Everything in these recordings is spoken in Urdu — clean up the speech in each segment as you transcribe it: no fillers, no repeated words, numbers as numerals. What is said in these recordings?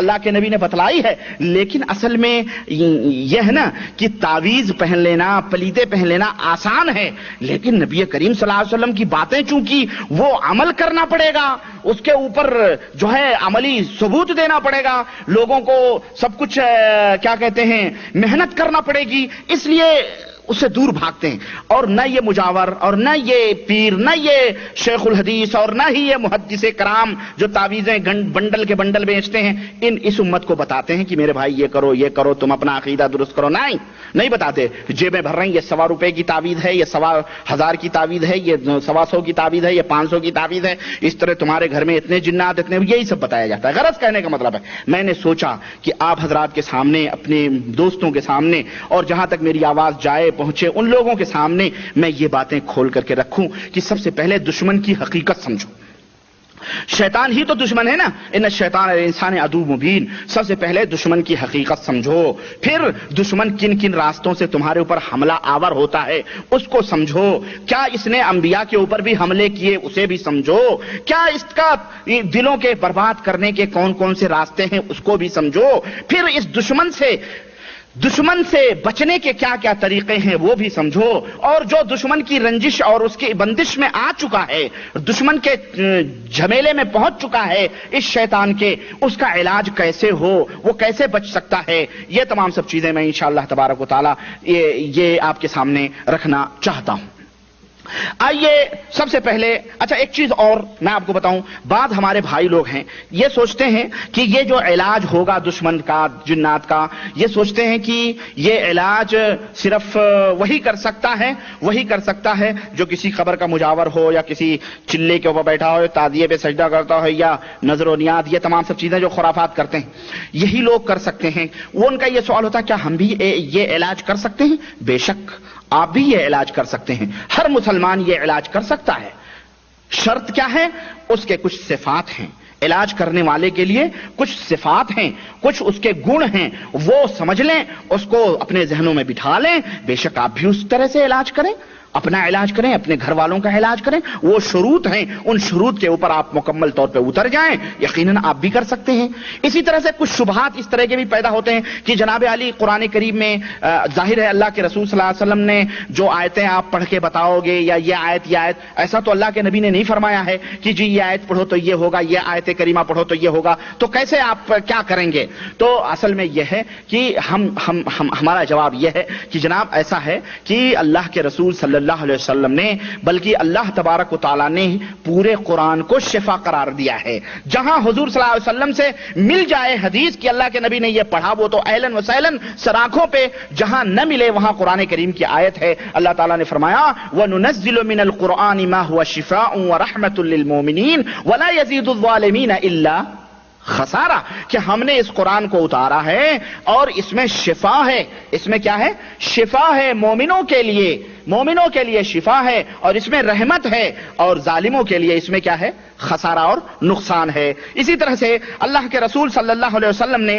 اللہ کے نبی نے بتلائی ہے، لیکن اصل میں یہ ہے نا کہ تعویذ پہن لینا، پلیتے پہن لینا آسان ہے، لیکن نبی کریم صلی اللہ علیہ وسلم کی باتیں چونکہ وہ عمل کرنا پڑے گا، اس کے اوپر جو ہے عملی ثبوت دینا پڑے گا، لوگوں کو سب کچھ کیا کہتے ہیں محنت کرنا پڑے گی، اس لیے اس سے دور بھاگتے ہیں، اور نہ یہ مجاور اور نہ یہ پیر، نہ یہ شیخ الحدیث اور نہ ہی یہ محدث کرام جو تعویذیں بنڈل کے بنڈل بیچتے ہیں، اس امت کو بتاتے ہیں کہ میرے بھائی یہ کرو تم اپنا عقیدہ درست کرو، نہیں بتاتے، جیبیں بھر رہے ہیں، یہ 100 روپے کی تعویذ ہے، یہ 1000 کی تعویذ ہے، یہ 125 کی تعویذ ہے، یہ 500 کی تعویذ ہے، اس طرح تمہارے گھر میں اتنے جنات، اتنے، یہی سب بتایا جاتا ہے۔ غرض کہنے کا مطلب ہے میں نے سوچا کہ آپ حضرات کے سامنے، اپنے دوستوں کے سامنے، اور جہاں تک میری آواز جائے پہنچے ان لوگوں کے سامنے میں یہ باتیں کھول کر کے رکھوں کہ سب سے پہلے دشمن کی حقیقت سمجھو۔ شیطان ہی تو دشمن ہے نا، ان الشیطان الانسان عدو مبین، سب سے پہلے دشمن کی حقیقت سمجھو، پھر دشمن کن کن راستوں سے تمہارے اوپر حملہ آور ہوتا ہے اس کو سمجھو، کیا اس نے انبیاء کے اوپر بھی حملے کیے اسے بھی سمجھو، کیا اس کا دلوں کے برباد کرنے کے کون کون سے راستے ہیں اس کو بھی سمجھو، پھر اس دشمن سے بچنے کے کیا کیا طریقے ہیں وہ بھی سمجھو، اور جو دشمن کی رنجش اور اس کی بندش میں آ چکا ہے، دشمن کے جھمیلے میں پہنچ چکا ہے اس شیطان کے، اس کا علاج کیسے ہو، وہ کیسے بچ سکتا ہے، یہ تمام سب چیزیں میں انشاءاللہ تبارک و تعالی یہ آپ کے سامنے رکھنا چاہتا ہوں۔ آئیے سب سے پہلے، اچھا ایک چیز اور میں آپ کو بتاؤں، بعض ہمارے بھائی لوگ ہیں یہ سوچتے ہیں کہ یہ جو علاج ہوگا دشمن کا، جنات کا، یہ سوچتے ہیں کہ یہ علاج صرف وہی کر سکتا ہے جو کسی قبر کا مجاور ہو، یا کسی چلے کے اوپر بیٹھا ہو، تعزیے پہ سجدہ کرتا ہو، یا نظر و نیاز، یہ تمام سب چیزیں جو خرافات کرتے ہیں یہی لوگ کر سکتے ہیں۔ وہ ان کا یہ سوال ہوتا ہے کیا ہم بھی یہ علاج کر سکتے ہیں؟ بے شک آپ بھی یہ علاج کر سکتے ہیں، ہر مسلمان یہ علاج کر سکتا ہے۔ شرط کیا ہے؟ اس کے کچھ صفات ہیں، علاج کرنے والے کے لیے کچھ صفات ہیں، کچھ اس کے گن ہیں، وہ سمجھ لیں، اس کو اپنے ذہنوں میں بٹھا لیں، بے شک آپ بھی اس طرح سے علاج کریں، اپنا علاج کریں، اپنے گھر والوں کا علاج کریں، وہ شروط ہیں، ان شروط کے اوپر آپ مکمل طور پہ اتر جائیں، یقیناً آپ بھی کر سکتے ہیں۔ اسی طرح سے کچھ شبہات اس طرح کے بھی پیدا ہوتے ہیں کہ جناب علی قرآن کریم میں ظاہر ہے اللہ کے رسول صلی اللہ علیہ وسلم نے جو آیتیں آپ پڑھ کے بتاؤ گے، یا یہ آیت، ایسا تو اللہ کے نبی نے نہیں فرمایا ہے کہ جی یہ آیت پڑھو تو یہ ہوگا، یہ آیت کریمہ پڑھو تو یہ ہوگا، تو کیسے آپ کیا کریں گے؟ تو اصل میں یہ ہے کہ ہمارا جواب یہ ہے کہ جناب ایسا ہے کہ اللہ کے رسول صلی اللہ علیہ وسلم نے، بلکہ اللہ تبارک و تعالیٰ نے پورے قرآن کو شفا قرار دیا ہے۔ جہاں حضور صلی اللہ علیہ وسلم سے مل جائے حدیث کہ اللہ کے نبی نے یہ پڑھا، وہ تو اہلاً و سہلاً سراخوں پہ، جہاں نہ ملے وہاں قرآن کریم کی آیت ہے، اللہ تعالیٰ نے فرمایا وَنُنَزِّلُ مِنَ الْقُرْآنِ مَا هُوَ شِفَاءٌ وَرَحْمَةٌ لِّلْمُؤْمِنِينَ وَلَا يَزِيدُ الظَّالِمِينَ إِلَّا خسارہ، کہ ہم نے اس قرآن کو اتارا ہے اور اس میں شفا ہے، اس میں کیا ہے؟ شفا ہے، مومنوں کے لیے شفا ہے، اور اس میں رحمت ہے، اور ظالموں کے لیے اس میں کیا ہے؟ خسارہ اور نقصان ہے۔ اسی طرح سے اللہ کے رسول صلی اللہ علیہ وسلم نے،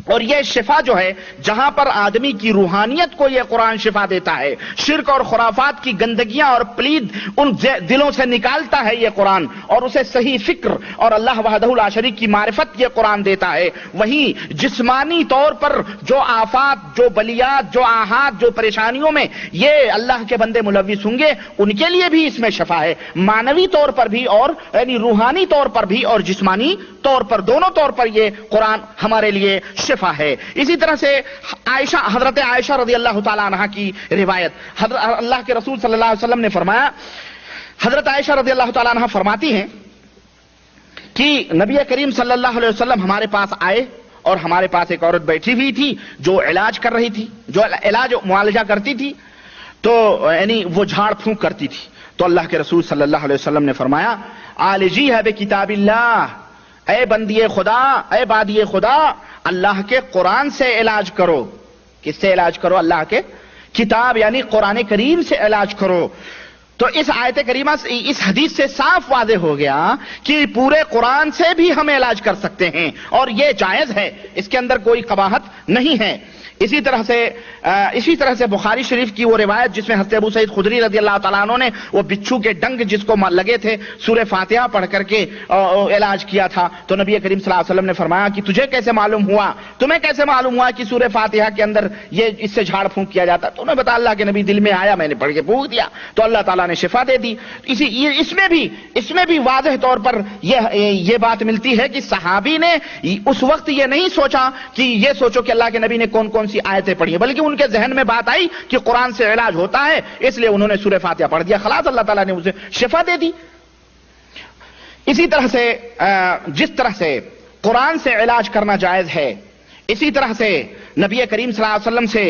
اور یہ شفا جو ہے جہاں پر آدمی کی روحانیت کو یہ قرآن شفا دیتا ہے، شرک اور خرافات کی گندگیاں اور پلید ان دلوں سے نکالتا ہے یہ قرآن، اور اسے صحیح فکر اور اللہ وحدہ لا شریک کی معرفت یہ قرآن دیتا ہے، وہیں جسمانی طور پر جو آفات، جو بلیات، جو آہات، جو پریشانیوں میں یہ اللہ کے بندے ملوث ہوں گے ان کے لیے بھی اس میں شفا ہے، معنوی طور پر بھی، اور یعنی روحانی طور پر بھی اور جسمانی طور پر، دونوں طور پر یہ قرآن ہمارے لیے شفا ہے۔ اسی طرح سے حضرت عائشہ رضی اللہ تعالی عنہ کی روایت، اللہ کے رسول صلی اللہ علیہ وسلم نے فرمایا، حضرت عائشہ رضی اللہ تعالی عنہ فرماتی ہیں کہ نبی کریم صلی اللہ علیہ وسلم ہمارے پاس آئے، اور ہمارے پاس ایک عورت بیٹھی ہوئی تھی جو علاج کر رہی تھی، جو علاج معالجہ کرتی تھی، تو یعنی وہ جھاڑ پھونک کرتی تھی، تو اللہ کے رسول صلی اللہ علیہ وسلم نے فرمایا عالجی ہے بکتاب اللہ، اے بندی خدا، اے بادی خدا، اللہ کے قرآن سے علاج کرو۔ کس سے علاج کرو؟ اللہ کے کتاب یعنی قرآن کریم سے علاج کرو۔ تو اس آیت کریمہ سے، اس حدیث سے صاف واضح ہو گیا کہ پورے قرآن سے بھی ہم علاج کر سکتے ہیں، اور یہ جائز ہے، اس کے اندر کوئی قباحت نہیں ہے۔ اسی طرح سے بخاری شریف کی وہ روایت جس میں حضرت ابو سعید خدری رضی اللہ تعالیٰ عنہ نے وہ بچھو کے ڈنگ جس کو لگے تھے سورہ فاتحہ پڑھ کر کے علاج کیا تھا، تو نبی کریم صلی اللہ علیہ وسلم نے فرمایا کہ تمہیں کیسے معلوم ہوا کہ سورہ فاتحہ کے اندر یہ اس سے جھاڑ پھونک کیا جاتا؟ تو انہوں نے بتایا اللہ کے نبی دل میں آیا، میں نے پڑھ کے پھونک دیا تو اللہ تعالیٰ نے شفا دے دی۔ اس میں بھی واضح طور پر یہ بات ملتی ہے کہ صحابی نے اس وقت یہ نہیں سوچا کہ یہ سوچو کہ اللہ کے نبی نے کون کون سی آیتیں پڑھی ہیں، بلکہ ان کے ذہن میں بات آئی کہ قرآن سے علاج ہوتا ہے، اس لیے انہوں نے سورہ فاتحہ پڑھ دیا، خلاص اللہ تعالیٰ نے اسے شفا دے دی۔ اسی طرح سے جس طرح سے قرآن سے علاج کرنا جائز ہے، اسی طرح سے نبی کریم صلی اللہ علیہ وسلم سے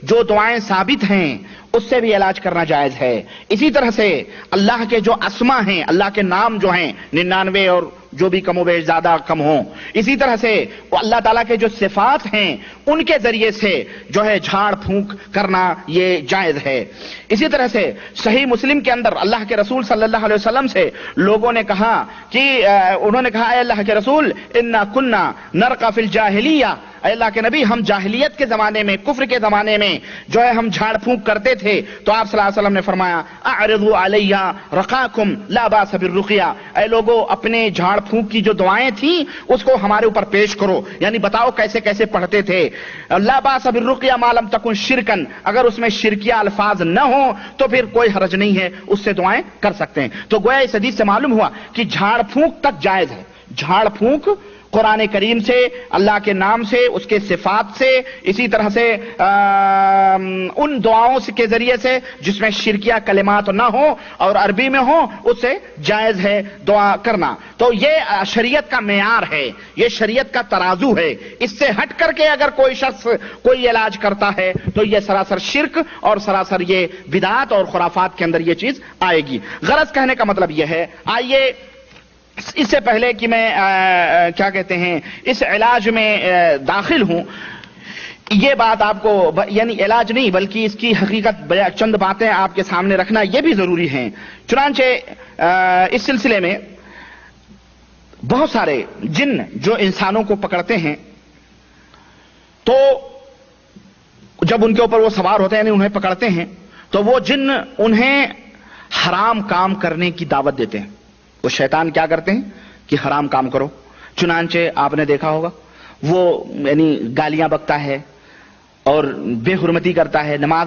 جو دعائیں ثابت ہیں اس سے بھی علاج کرنا جائز ہے۔ اسی طرح سے اللہ کے جو اسما ہیں، اللہ کے نام جو ہیں 99 اور جو بھی کم و بیش زیادہ کم ہوں، اسی طرح سے اللہ تعالیٰ کے جو صفات ہیں ان کے ذریعے سے جو ہے جھاڑ پھونک کرنا یہ جائز ہے۔ اسی طرح سے صحیح مسلم کے اندر اللہ کے رسول صلی اللہ علیہ وسلم سے لوگوں نے کہا کہ انہوں نے کہا اے اللہ کے رسول انا کنا نرقى فی الجاہلیہ، اے اللہ کے نبی ہم جاہلیت کے زمانے میں، کفر کے زمانے میں جو ہے ہم جھاڑ پھونک کرتے تھے، تو آپ صلی اللہ علیہ وسلم نے فرمایا اعرضوا علی رقاکم لا باس بالرقیہ، اے لوگو اپنے جھاڑ پھونک کی جو دعائیں تھیں اس کو ہمارے اوپر پیش کرو، یعنی بتاؤ کیسے کیسے پڑھتے تھے۔ لا باس بالرقیہ ما لم تکن شرکن، اگر اس میں شرکیہ الفاظ نہ ہوں تو پھر کوئی حرج نہیں ہے، اس سے دعائیں کر سکتے ہیں۔ تو گویا اس حدیث سے معلوم ہوا کہ جھاڑ پھونک تک جائز ہے، جھاڑ پھونک قرآن کریم سے، اللہ کے نام سے، اس کے صفات سے، اسی طرح سے ان دعاؤں کے ذریعے سے جس میں شرکیہ کلمات نہ ہوں اور عربی میں ہوں، اس سے جائز ہے دعا کرنا۔ تو یہ شریعت کا معیار ہے، یہ شریعت کا ترازو ہے، اس سے ہٹ کر کے اگر کوئی شخص کوئی علاج کرتا ہے تو یہ سراسر شرک اور سراسر یہ بدعات اور خرافات کے اندر یہ چیز آئے گی۔ غرض کہنے کا مطلب یہ ہے، آئیے اس سے پہلے کہ میں کیا کہتے ہیں اس علاج میں داخل ہوں، یہ بات آپ کو یعنی علاج نہیں بلکہ اس کی حقیقت چند باتیں آپ کے سامنے رکھنا یہ بھی ضروری ہیں۔ چنانچہ اس سلسلے میں بہت سارے جن جو انسانوں کو پکڑتے ہیں تو جب ان کے اوپر وہ سوار ہوتے ہیں یعنی انہیں پکڑتے ہیں تو وہ جن انہیں حرام کام کرنے کی دعوت دیتے ہیں۔ وہ شیطان کیا کرتے ہیں کہ حرام کام کرو، چنانچہ آپ نے دیکھا ہوگا وہ یعنی گالیاں بکتا ہے اور بے حرمتی کرتا ہے، نماز